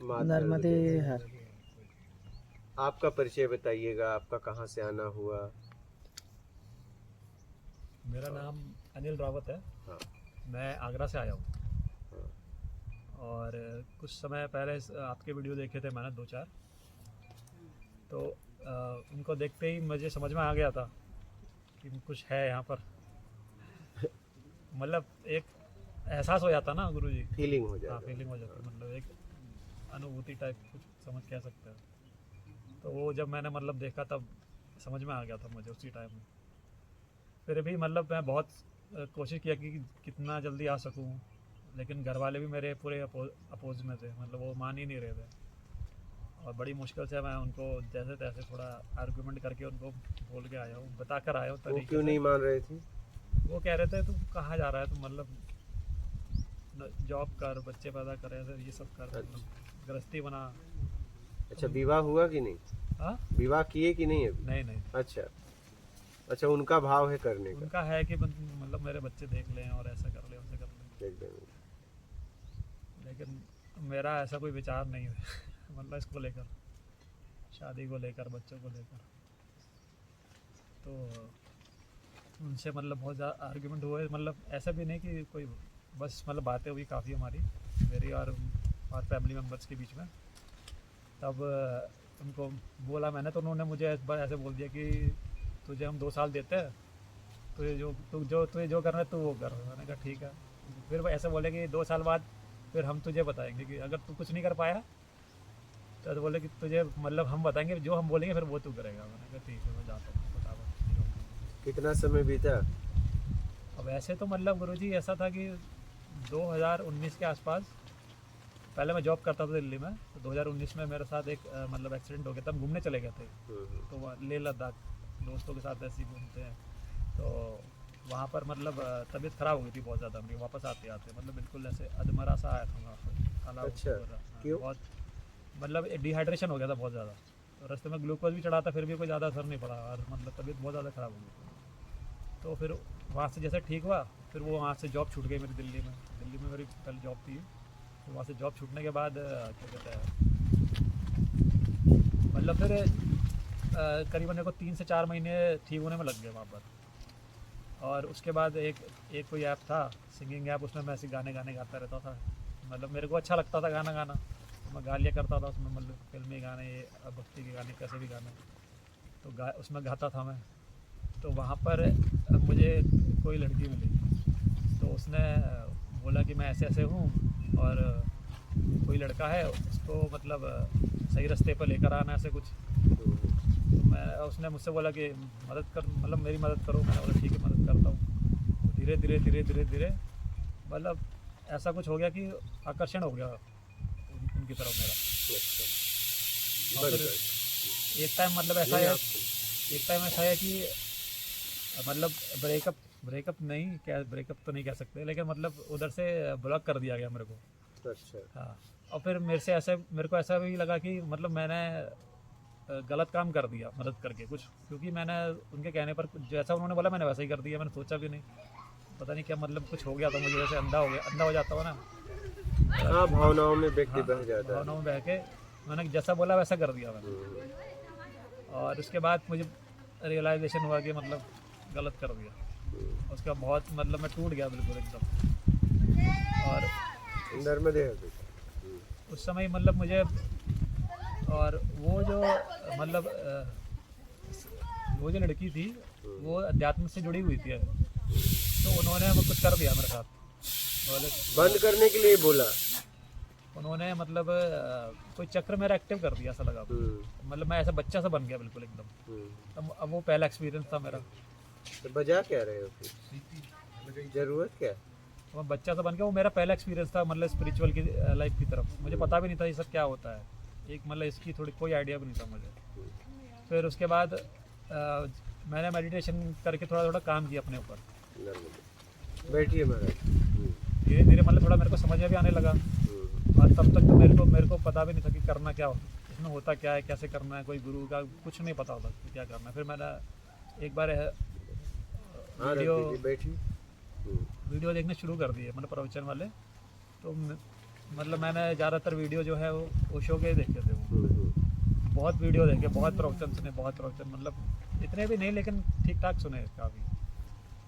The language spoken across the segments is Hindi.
नर्मदे हर। आपका परिचय बताइएगा, आपका कहाँ से आना हुआ? मेरा नाम अनिल रावत है। हाँ। मैं आगरा से आया हूँ। हाँ। और कुछ समय पहले आपके वीडियो देखे थे मैंने 2-4, तो उनको देखते ही मुझे समझ में आ गया था कि कुछ है यहाँ पर। मतलब एक एहसास हो जाता ना गुरुजी, फीलिंग हो हाँ जाएगा। फीलिंग हो जाती, मतलब एक अनुभूति टाइप कुछ समझ कह सकते हैं। तो वो जब मैंने मतलब देखा तब समझ में आ गया था मुझे उसी टाइम में। फिर भी मतलब मैं बहुत कोशिश किया कि कितना जल्दी आ सकूं, लेकिन घर वाले भी मेरे पूरे अपोज में थे, मतलब वो मान ही नहीं रहे थे। और बड़ी मुश्किल से मैं उनको जैसे तैसे थोड़ा आर्गूमेंट करके उनको बोल के आया हूँ, बता कर आया हूँ वो तरीके क्यों से। नहीं मान रहे थे? वो कह रहे थे तुम कहाँ जा रहा है, तुम मतलब जॉब कर, बच्चे पैदा कर, ऐसे ये सब कर, मतलब गृहस्थी बना। अच्छा, विवाह हुआ कि नहीं? हाँ, विवाह किए कि नहीं अभी? नहीं नहीं, अच्छा अच्छा, उनका भाव है करने का। उनका है कि मतलब मेरे बच्चे देख लें और ऐसा कर लें वैसा कर लें, एकदम। लेकिन मेरा ऐसा कोई विचार नहीं है। मतलब इसको लेकर, शादी को लेकर, बच्चों को लेकर। तो उनसे मतलब बहुत ज़्यादा आर्ग्यूमेंट हुए, मतलब ऐसा भी नहीं कि कोई, बस मतलब बातें हुई काफ़ी हमारी, मेरी और फैमिली मेम्बर्स के बीच में। तब उनको बोला मैंने, तो उन्होंने मुझे एक बार ऐसे बोल दिया कि तुझे हम 2 साल देते हैं, तुझे जो करना है तू वो कर। मैंने कहा ठीक है। फिर वो ऐसे बोले कि 2 साल बाद फिर हम तुझे बताएंगे कि अगर तू कुछ नहीं कर पाया तो बोले कि तुझे मतलब हम बताएंगे, जो हम बोलेंगे फिर वो तू करेगा। मैंने कहा ठीक है, मैं जाता हूँ फटाफट। कितना समय बीता? अब ऐसे तो मतलब गुरुजी ऐसा था कि 2019 के आसपास, पहले मैं जॉब करता था दिल्ली में, तो 2019 में मेरे साथ एक मतलब एक्सीडेंट हो गया। तब घूमने चले गए थे, तो वहाँ लेह लद्दाख दोस्तों के साथ ऐसे ही घूमते हैं। तो वहाँ पर मतलब तबीयत ख़राब हो गई थी बहुत ज़्यादा मेरी, वापस आते आते मतलब बिल्कुल ऐसे अधमरा सा आया था वहाँ पर, काला अच्छा, क्यों? बहुत मतलब डिहाइड्रेशन हो गया था बहुत ज़्यादा। तो रास्ते में ग्लूकोज भी चढ़ा था, फिर भी कोई ज़्यादा असर नहीं पड़ा, और मतलब तबीयत बहुत ज़्यादा ख़राब हो गई। तो फिर वहाँ से जैसे ठीक हुआ, फिर वो वहाँ से जॉब छूट गई मेरी दिल्ली में मेरी पहले जॉब थी। तो वहाँ से जॉब छूटने के बाद क्या कहते हैं, मतलब फिर करीबन मेरे को 3 से 4 महीने ठीक होने में लग गए वहाँ पर। और उसके बाद एक कोई ऐप था, सिंगिंग ऐप, उसमें मैं ऐसे गाने गाता रहता था। मतलब मेरे को अच्छा लगता था गाना गाना, तो मैं गा लिया करता था उसमें, मतलब फिल्मी गाने, भक्ति के गाने, कैसे भी गाने, तो उसमें गाता था मैं। तो वहाँ पर मुझे कोई लड़की मिली, तो उसने बोला कि मैं ऐसे ऐसे हूँ, और कोई लड़का है, उसको मतलब सही रास्ते पर लेकर आना, ऐसे कुछ। तो मैं, उसने मुझसे बोला कि मदद कर, मतलब मेरी मदद करो। मैंने बोला ठीक है, मदद करता हूँ। तो धीरे धीरे मतलब ऐसा कुछ हो गया कि आकर्षण हो गया उनकी तरफ मेरा। और फिर एक टाइम मतलब ऐसा है, कि मतलब ब्रेकअप नहीं, क्या ब्रेकअप तो नहीं कह सकते, लेकिन मतलब उधर से ब्लॉक कर दिया गया मेरे को। अच्छा। हाँ। और फिर मेरे को ऐसा भी लगा कि मतलब मैंने गलत काम कर दिया मदद करके कुछ, क्योंकि मैंने उनके कहने पर जैसा उन्होंने बोला मैंने वैसा ही कर दिया। मैंने सोचा भी नहीं, पता नहीं क्या मतलब कुछ हो गया था मुझे, जैसे अंधा हो जाता हो ना। हाँ, भावनाओं में व्यक्ति हाँ, बह जाता है। भावनाओं में बह के मैंने जैसा बोला वैसा कर दिया मैंने। और उसके बाद मुझे रियलाइजेशन हुआ कि मतलब गलत कर दिया। उसका बहुत मतलब मैं टूट गया बिल्कुल एकदम। और नर्मदे। उस समय मतलब मुझे, और वो जो मतलब वो जो लड़की थी वो अध्यात्म से जुड़ी हुई थी, तो उन्होंने कुछ कर दिया मेरे साथ। बोले बंद करने के लिए बोला? उन्होंने मतलब कोई चक्र मेरा एक्टिव कर दिया ऐसा लगा। मतलब मैं ऐसा बच्चा सा बन गया बिल्कुल एकदम। अब वो पहला एक्सपीरियंस था मेरा। तो बजा क्या रहे हो फिर? जरूरत क्या? तो मैं बच्चा सा बन गया, वो मेरा पहला एक्सपीरियंस था मतलब स्पिरिचुअल की लाइफ की तरफ। मुझे पता भी नहीं था ये सब क्या होता है, एक मतलब इसकी थोड़ी कोई आइडिया भी नहीं था मुझे। फिर उसके बाद मैंने मेडिटेशन करके थोड़ा थोड़ा काम किया अपने ऊपर। बैठिए महाराज। धीरे धीरे मतलब थोड़ा मेरे को समझ में भी आने लगा। और तब तक तो मेरे को पता भी नहीं था कि करना क्या हो, इसमें होता क्या है, कैसे करना है, कोई गुरु का कुछ नहीं पता होता कि क्या करना है। फिर मैंने एक बार वीडियो देखने शुरू कर दिए, मतलब प्रवचन वाले। तो मतलब मैंने ज़्यादातर वीडियो जो है वो ओशो के देखे थे वो। हम्म। बहुत वीडियो देखे, बहुत प्रवचन सुने, बहुत प्रवचन, मतलब इतने भी नहीं लेकिन ठीक ठाक सुने काफ़ी।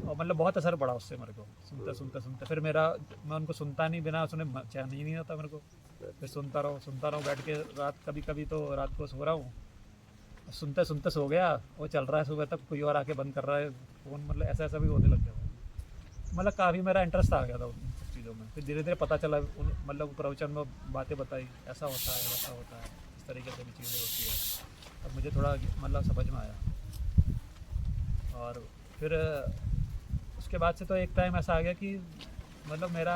और मतलब बहुत असर पड़ा उससे मेरे को, सुनते सुनते सुनते फिर मेरा, मैं उनको सुनता नहीं, बिना सुने चैन ही नहीं आता मेरे को। फिर सुनता रहो बैठ के, रात कभी कभी तो रात को सो रहा हूँ, सुनते सुनते सो गया, वो चल रहा है, सुबह तक कोई और आके बंद कर रहा है फ़ोन, मतलब ऐसा ऐसा भी होने लग गया। मतलब काफ़ी मेरा इंटरेस्ट आ गया था उन सब चीज़ों में। फिर धीरे धीरे पता चला, मतलब प्रवचन में बातें बताई, ऐसा होता है वैसा होता है, इस तरीके से भी चीज़ें होती है। अब मुझे थोड़ा मतलब समझ में आया। और फिर उसके बाद से तो एक टाइम ऐसा आ गया कि मतलब मेरा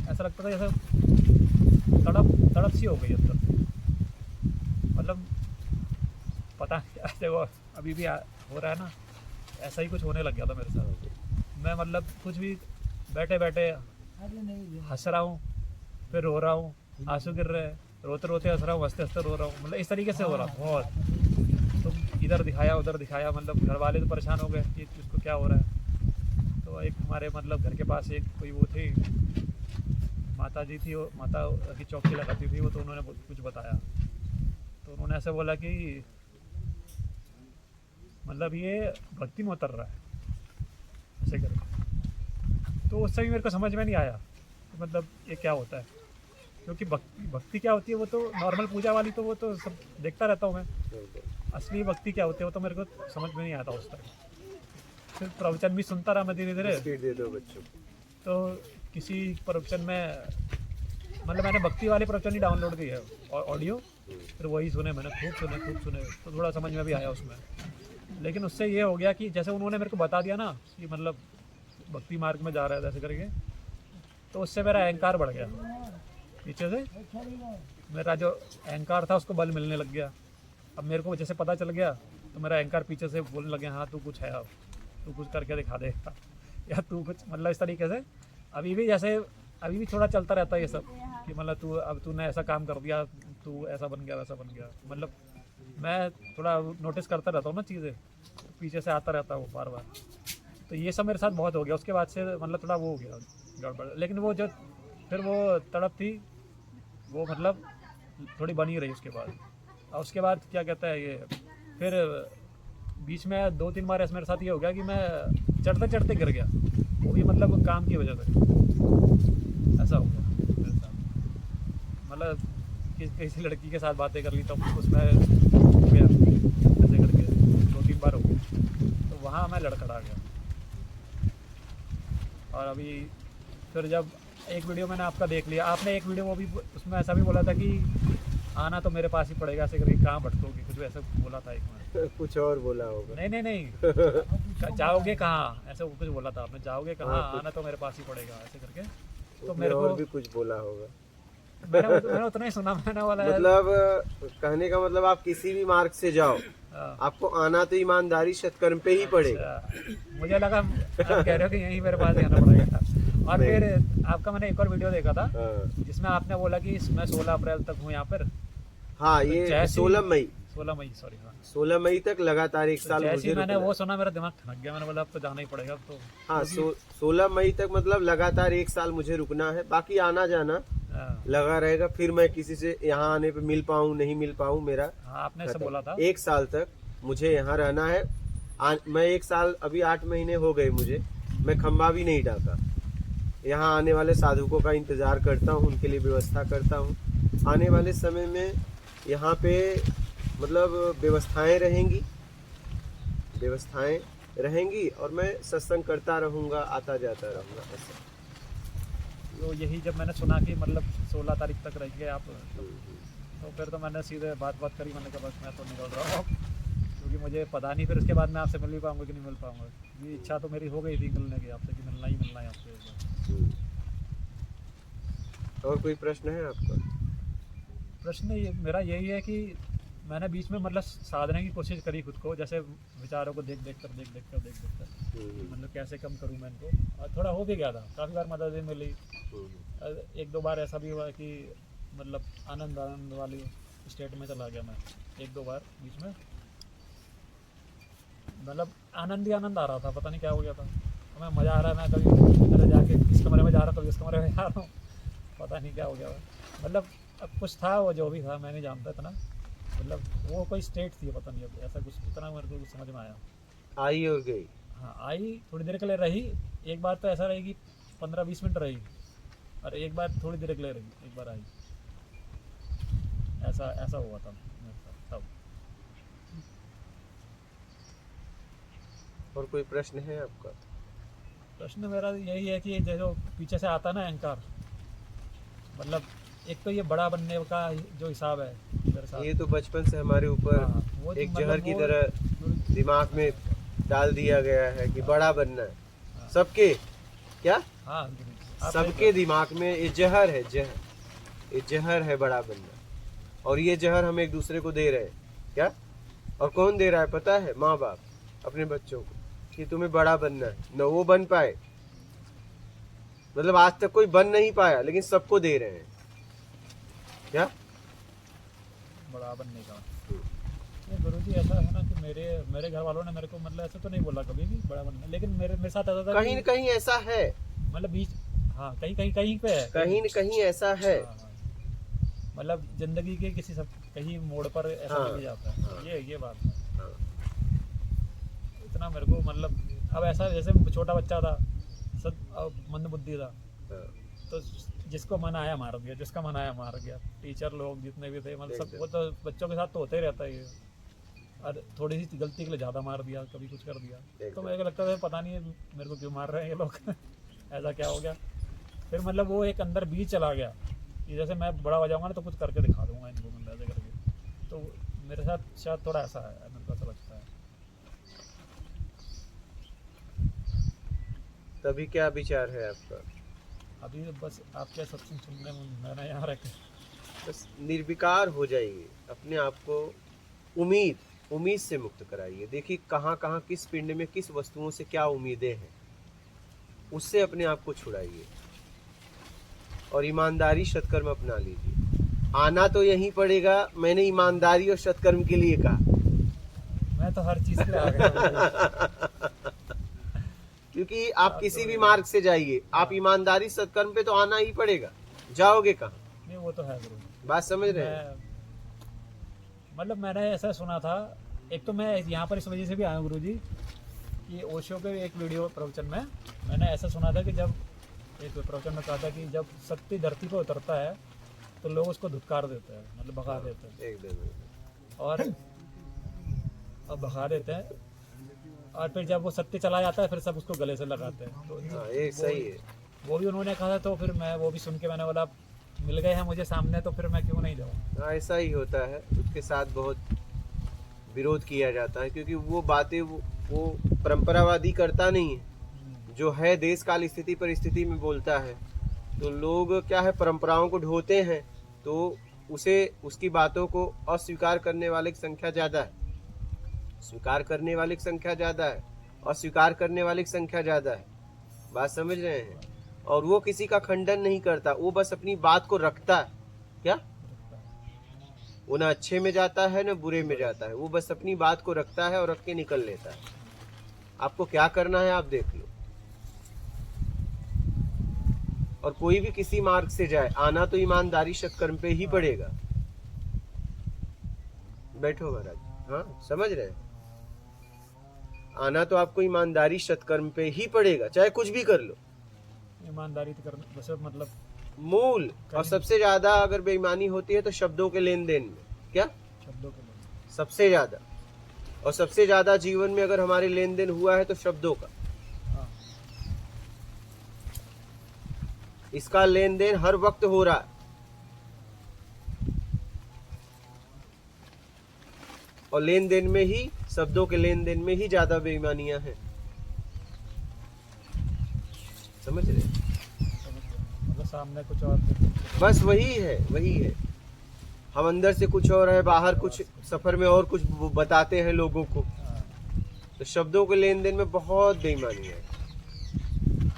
ऐसा लगता था जैसे तड़प तड़प सी हो गई अंदर से। मतलब पता नहीं ऐसे वो अभी भी हो रहा है ना, ऐसा ही कुछ होने लग गया था मेरे साथ। मैं मतलब कुछ भी बैठे बैठे हंस रहा हूँ, फिर रो रहा हूँ, आंसू गिर रहे हैं, रोते रोते हंस रहा हूँ, हंसते हंसते रो रहा हूँ, मतलब इस तरीके से हो रहा बहुत। तो इधर दिखाया उधर दिखाया, मतलब घर वाले तो परेशान हो गए कि इसको क्या हो रहा है। तो एक हमारे मतलब घर के पास एक कोई वो थी, माता जी थी, वो माता की चौकी लगाती थी वो, तो उन्होंने कुछ बताया। तो उन्होंने ऐसे बोला कि मतलब ये भक्ति में उतर रहा है, ऐसे करके। तो उससे भी मेरे को समझ में नहीं आया कि मतलब ये क्या होता है, क्योंकि भक्ति क्या होती है वो तो नॉर्मल पूजा वाली, तो वो तो सब देखता रहता हूँ मैं। असली भक्ति क्या होती है वो तो मेरे को समझ में नहीं आता उस टाइम। फिर प्रवचन भी सुनता रहा मैं धीरे धीरे। बिस्किट दे दो बच्चों को। तो किसी प्रवचन में मतलब मैंने भक्ति वाले प्रवचन ही डाउनलोड किए है ऑडियो, फिर वही सुने मैंने, खूब सुने, तो थोड़ा समझ में भी आया उसमें। लेकिन उससे ये हो गया कि जैसे उन्होंने मेरे को बता दिया ना कि मतलब भक्ति मार्ग में जा रहा है ऐसे करके, तो उससे मेरा अहंकार बढ़ गया। पीछे से मेरा जो अहंकार था उसको बल मिलने लग गया। अब मेरे को जैसे पता चल गया तो मेरा अहंकार पीछे से बोलने लग गया, हाँ तू कुछ है, अब तू कुछ करके दिखा दे या तू कुछ, मतलब इस तरीके से अभी भी जैसे अभी भी थोड़ा चलता रहता है ये सब कि मतलब तू अब तूने ऐसा काम कर दिया, तू ऐसा बन गया वैसा बन गया। मतलब मैं थोड़ा नोटिस करता रहता हूँ ना चीज़ें, पीछे से आता रहता है वो बार बार। तो ये सब मेरे साथ बहुत हो गया। उसके बाद से मतलब थोड़ा वो हो गया गड़बड़। लेकिन वो जो फिर वो तड़प थी वो मतलब थोड़ी बनी रही उसके बाद। और उसके बाद क्या कहता है ये, फिर बीच में 2-3 बार ऐसा मेरे साथ ये हो गया कि मैं चढ़ते चढ़ते गिर गया, वो भी मतलब काम की वजह से ऐसा हो गया मेरे साथ। मतलब किसी लड़की के साथ बातें कर ली तो उसमें हो गया ऐसे करके 2-3 बार हो गया, तो वहाँ मैं लड़खड़ा गया। और अभी फिर जब एक वीडियो मैंने आपका देख लिया, आपने एक वीडियो वो भी उसमें ऐसा भी बोला था कि आना तो मेरे पास ही पड़ेगा, ऐसे करके कहाँ भटकोगे, कुछ ऐसा बोला था एक में। कुछ और बोला होगा। नहीं जाओगे कहाँ, ऐसा कुछ बोला था आपने, जाओगे कहाँ, हाँ, आना तो मेरे पास ही पड़ेगा ऐसे करके। तो उसने मेरे को और भी कुछ बोला होगा। मैंने उतना ही सुना, मैंने बोला यार, मतलब कहने का मतलब आप किसी भी मार्ग से जाओ, हाँ, आपको आना तो ईमानदारी सत्कर्म पे ही पड़ेगा। अच्छा, मुझे लगा आप कह रहे हो कि यहीं मेरे पास ही आना पड़ेगा। और नहीं। फिर आपका मैंने एक और वीडियो देखा था हाँ, जिसमें आपने बोला कि मैं 16 अप्रैल तक हूँ यहाँ पर। हाँ तो ये जैसे 16 मई 16 मई सॉरी, हाँ। 16 मई तक लगातार एक तो साल जैसे मुझे ही मैंने रुकना वो है। सुना मेरा दिमाग ठनक गया, मैंने बोला अब तो जाना ही पड़ेगा अब तो। हाँ, क्योंकि 16 मई तक मतलब लगातार एक साल मुझे रुकना है, बाकी आना जाना हाँ, लगा रहेगा। फिर मैं किसी से यहाँ आने पे मिल पाऊँ नहीं मिल पाऊँ, मेरा हाँ, आपने ऐसा खत्म। बोला था। एक साल तक मुझे यहाँ रहना है। मैं एक साल, अभी 8 महीने हो गए मुझे, मैं खंबा भी नहीं डाका। यहाँ आने वाले साधुकों का इंतजार करता हूँ, उनके लिए व्यवस्था करता हूँ। आने वाले समय में यहाँ पे मतलब व्यवस्थाएं रहेंगी और मैं सत्संग करता रहूँगा, आता जाता रहूँगा ऐसा। तो यही जब मैंने सुना कि मतलब 16 तारीख तक रहिए आप, तो फिर तो मैंने सीधे बात करी, मैंने कहा बस मैं तो निकल रहा हूँ, क्योंकि मुझे पता नहीं फिर उसके बाद मैं आपसे मिल भी पाऊँगा कि नहीं मिल पाऊँगा। ये इच्छा तो मेरी हो गई थी मिलने की आपसे, कि मिलना ही मिलना है आपसे एक बार। और कोई प्रश्न है आपका? प्रश्न ये मेरा यही है कि मैंने बीच में मतलब साधने की कोशिश करी खुद को, जैसे विचारों को देख देख कर मतलब कैसे कम करूँ मैं इनको, और थोड़ा हो भी गया था, काफ़ी बार मदद भी मिली। 1-2 बार ऐसा भी हुआ कि मतलब आनंद वाली स्टेट में चला गया मैं 1-2 बार बीच में, मतलब आनंद ही आनंद आ रहा था, पता नहीं क्या हो गया था। हमें मज़ा आ रहा है, मैं कभी इधर जाके इस कमरे में जा रहा हूँ, कभी इस कमरे में जा रहा हूँ, पता नहीं क्या हो गया। मतलब अब कुछ था, वो जो भी था मैं नहीं जानता इतना, मतलब वो कोई स्टेट थी पता नहीं, अब ऐसा कुछ इतना मेरे को कुछ समझ में आया। आई और गई। हाँ आई, थोड़ी देर के लिए रही। एक बार तो ऐसा रही कि 15-20 मिनट रही, और एक बार थोड़ी देर के लिए रही, एक बार आई। ऐसा ऐसा हुआ था मेरे साथ तब। और कोई प्रश्न है आपका? प्रश्न मेरा यही है कि जो पीछे से आता ना अहंकार, मतलब एक तो ये बड़ा बनने का जो हिसाब है मेरे साथ। ये तो बचपन से हमारे ऊपर हाँ, वो एक मतलब जहर की वो- तरह दिमाग में डाल दिया गया है कि बड़ा बनना है। हाँ। सबके क्या हाँ गुरु जी, आप सही सबके दिमाग में ये जहर है, जहर, ये जहर है बड़ा बनना। और ये जहर हम एक दूसरे को दे रहे हैं क्या? और कौन दे रहा है पता है? माँ बाप अपने बच्चों को, कि तुम्हें बड़ा बनना है। न वो बन पाए, मतलब आज तक कोई बन नहीं पाया, लेकिन सबको दे रहे हैं क्या? बड़ा बनने का। नहीं गुरु जी, ऐसा है ना कि मेरे मेरे घर वालों ने मेरे को मतलब ऐसा तो नहीं बोला कभी भी बड़ा बनना, लेकिन मेरे साथ ऐसा था कहीं न कि कहीं ऐसा है, मतलब बीच, हाँ कहीं कहीं कहीं पे है, कहीं न कहीं ऐसा है। हाँ, हाँ। मतलब जिंदगी के किसी सब कहीं मोड़ पर ऐसा हाँ, मिल जाता है। हाँ। ये बात है। हाँ, इतना मेरे को मतलब, अब ऐसा जैसे छोटा बच्चा था, सब मंद बुद्धि था, हाँ, तो जिसको मन आया मार दिया, जिसका मन आया मार गया। टीचर लोग जितने भी थे मतलब सब, एकदम। वो तो बच्चों के साथ तो होता ही रहता है ये। और थोड़ी सी गलती के लिए ज़्यादा मार दिया, कभी कुछ कर दिया। तो एकदम। मेरे को लगता था पता नहीं मेरे को क्यों मार रहे हैं ये लोग ऐसा क्या हो गया। फिर मतलब वो एक अंदर बीज चला गया कि जैसे मैं बड़ा हो जाऊंगा ना तो कुछ करके दिखा दूंगा इनको, मतलब ऐसे करके। तो मेरे साथ शायद थोड़ा ऐसा है, मेरे को ऐसा लगता है। तभी क्या विचार है आपका? अभी बस आपके सत्संग सुनने में मैंने यहाँ रखे। बस निर्विकार हो जाइए, अपने आप को उम्मीद से मुक्त कराइए। देखिए कहाँ कहाँ किस पिंड में किस वस्तुओं से क्या उम्मीदें हैं, उससे अपने आप को छुड़ाइए और ईमानदारी सत्कर्म अपना लीजिए। आना तो यहीं पड़ेगा, मैंने ईमानदारी और सत्कर्म के लिए कहा मैं तो हर चीज़ के लिए आ गया क्योंकि आप किसी भी मार्ग से जाइए, आप ईमानदारी सत्कर्म पे तो आना ही पड़ेगा, जाओगे कहाँ? नहीं वो तो है गुरु। बात समझ रहे हैं? मतलब मैंने ऐसा सुना था, एक तो मैं यहाँ पर इस वजह से भी आया हूँ गुरु जी, कि ओशो के एक वीडियो प्रवचन में मैंने ऐसा सुना था कि जब एक प्रवचन में कहा था कि जब सत्य धरती पर उतरता है तो लोग उसको धुतकार देते हैं, मतलब भगा देते हैं। एकदम। और अब भगा देते हैं, और फिर जब वो सत्य चला जाता है फिर सब उसको गले से लगाते हैं। तो हाँ, ये सही है। वो भी उन्होंने कहा था, तो फिर मैं वो भी सुन के मैंने बोला मिल गए हैं मुझे सामने, तो फिर मैं क्यों नहीं जाऊँ। हाँ, ऐसा ही होता है, उसके साथ बहुत विरोध किया जाता है क्योंकि वो बातें वो परंपरावादी करता नहीं है, जो है देश काल स्थिति परिस्थिति में बोलता है। तो लोग क्या है, परंपराओं को ढोते हैं, तो उसे उसकी बातों को अस्वीकार करने वाले की संख्या ज्यादा है, स्वीकार करने वाले की संख्या ज्यादा है, अस्वीकार करने वाले की संख्या ज्यादा है। बात समझ रहे हैं? और वो किसी का खंडन नहीं करता, वो बस अपनी बात को रखता है क्या? वो ना अच्छे में जाता है ना बुरे में जाता है, वो बस अपनी बात को रखता है और रख के निकल लेता है। आपको क्या करना है आप देख लो। और कोई भी किसी मार्ग से जाए, आना तो ईमानदारी सत्कर्म पे ही पड़ेगा। बैठो महाराज। हाँ, समझ रहे हैं? आना तो आपको ईमानदारी सत्कर्म पे ही पड़ेगा, चाहे कुछ भी कर लो। ईमानदारी तो करना वैसे मतलब मूल और सबसे ज्यादा अगर बेईमानी होती है तो शब्दों के लेन देन में, क्या शब्दों के लिए। सबसे ज्यादा, और सबसे ज्यादा जीवन में अगर हमारे लेन देन हुआ है तो शब्दों का। हाँ इसका लेन देन हर वक्त हो रहा है, और लेन देन में ही, शब्दों के लेन देन में ही ज्यादा बेईमानियां हैं। समझ रहे? मतलब सामने कुछ और बस वही है। हम अंदर से कुछ और है, बाहर कुछ, सफर में और कुछ बताते हैं लोगों को। हाँ, तो शब्दों के लेन देन में बहुत बेईमानी है।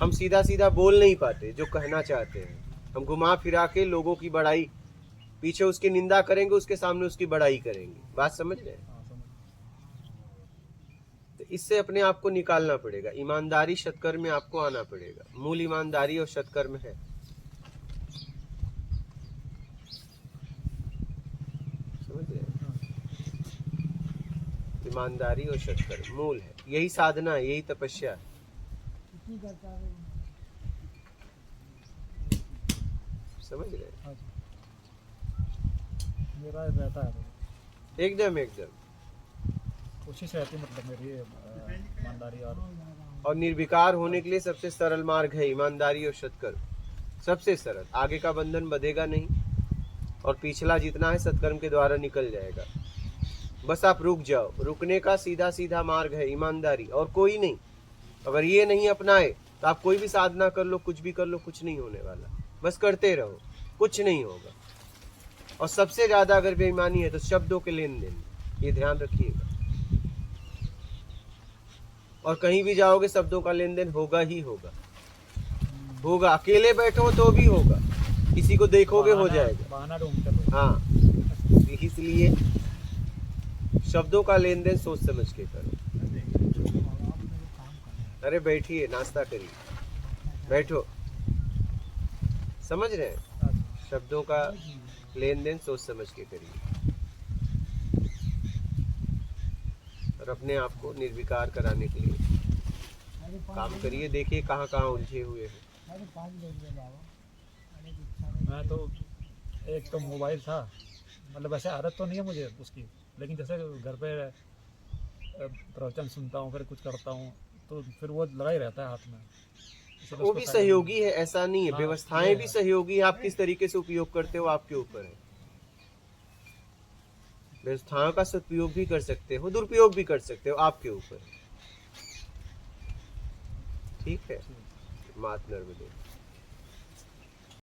हम सीधा सीधा बोल नहीं पाते जो कहना चाहते हैं, हम घुमा फिरा के लोगों की बड़ाई, पीछे उसकी निंदा करेंगे, उसके सामने उसकी बड़ाई करेंगे। बात समझ रहे हैं? हाँ, समझ। तो इससे अपने आप को निकालना पड़ेगा, ईमानदारी सत्कर्म में आपको आना पड़ेगा। मूल ईमानदारी और सत्कर्म है। ईमानदारी और सत्कर्म मूल है। यही साधना है, यही तपस्या है। समझ रहे हैं? हाँ जी। मेरा रहता है एकदम एकदम। कोशिश रहती है, मतलब मेरी ईमानदारी और निर्विकार होने के लिए सबसे सरल मार्ग है ईमानदारी और सत्कर्म। सबसे सरल, आगे का बंधन बंधेगा नहीं और पिछला जितना है सत्कर्म के द्वारा निकल जाएगा। बस आप रुक जाओ, रुकने का सीधा सीधा मार्ग है ईमानदारी, और कोई नहीं। अगर ये नहीं अपनाए तो आप कोई भी साधना कर लो, कुछ भी कर लो, कुछ नहीं होने वाला। बस करते रहो, कुछ नहीं होगा। और सबसे ज्यादा अगर बेईमानी है तो शब्दों के लेन देन, ये ध्यान रखिएगा। और कहीं भी जाओगे शब्दों का लेन देन होगा ही होगा, होगा। अकेले बैठो तो भी होगा, किसी को देखोगे हो जाएगा। बहाना ढूंढते लोग। हाँ, इसलिए शब्दों का लेन देन सोच समझ के करो। अरे बैठिए, नाश्ता करिए, बैठो। समझ रहे हैं? हाँ जी। शब्दों का लेन देन सोच समझ के करिए और अपने आप को निर्विकार कराने के लिए काम करिए। देखिए कहाँ कहाँ उलझे हुए हैं। मैं तो एक तो मोबाइल था, मतलब ऐसे आदत तो नहीं है मुझे उसकी, लेकिन जैसे घर पे प्रवचन सुनता हूँ, फिर कुछ करता हूँ, तो फिर वो लगा ही रहता है हाथ में। इसलिए वो उसको भी साइड सहयोगी है, ऐसा नहीं है। हाँ, व्यवस्थाएं ये भी है। सहयोगी है। आप किस तरीके से उपयोग करते हो आपके ऊपर है। व्यवस्थाओं का सदुपयोग भी कर सकते हो, दुरुपयोग भी कर सकते हो, आपके ऊपर है। ठीक है। में- मात नर्मदे।